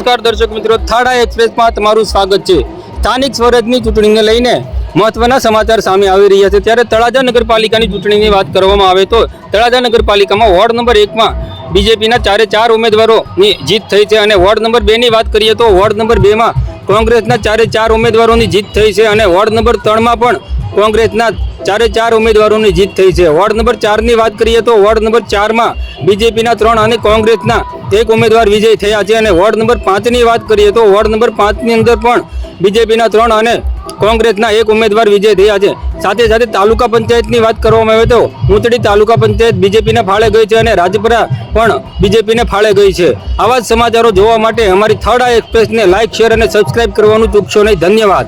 નમસ્કાર દર્શક મિત્રો, થાળા એક્સપ્રેસમાં તમારું સ્વાગત છે। સ્થાનિક સ્વરાજની ચૂંટણીને લઈને મહત્વના સમાચાર સામે આવી રહ્યા છે। ત્યારે તળાજા નગરપાલિકાની ચૂંટણીની વાત કરવામાં આવે તો તળાજા નગરપાલિકામાં વોર્ડ નંબર 1માં બીજેપીના 4 ઉમેદવારોની જીત થઈ છે અને વોર્ડ નંબર 2ની વાત કરીએ તો વોર્ડ નંબર 2માં કોંગ્રેસના 4 ઉમેદવારોની જીત થઈ છે અને વોર્ડ નંબર 3માં પણ કોંગ્રેસના 4 ઉમેદવારોની જીત થઈ છે। વોર્ડ નંબર 4ની વાત કરીએ તો વોર્ડ નંબર 4માં બીજેપીના 3 અને કોંગ્રેસના 1 ઉમેદવાર વિજય થયા છે અને વોર્ડ નંબર 5ની વાત કરીએ તો વોર્ડ નંબર 5ની અંદર પણ બીજેપીના 3 અને કોંગ્રેસના 1 ઉમેદવાર વિજય થયા છે। સાથે સાથે તાલુકા પંચાયતની વાત કરવામાં આવે તો ઊંચડી તાલુકા પંચાયત બીજેપીને ફાળે ગઈ છે અને રાજપરા પણ બીજેપીને ફાળે ગઈ છે। આવા જ સમાચારો જોવા માટે અમારી થાળા એક્સપ્રેસને લાઇક, શેર અને સબસ્ક્રાઇબ કરવાનું ચૂકશો નહીં। ધન્યવાદ।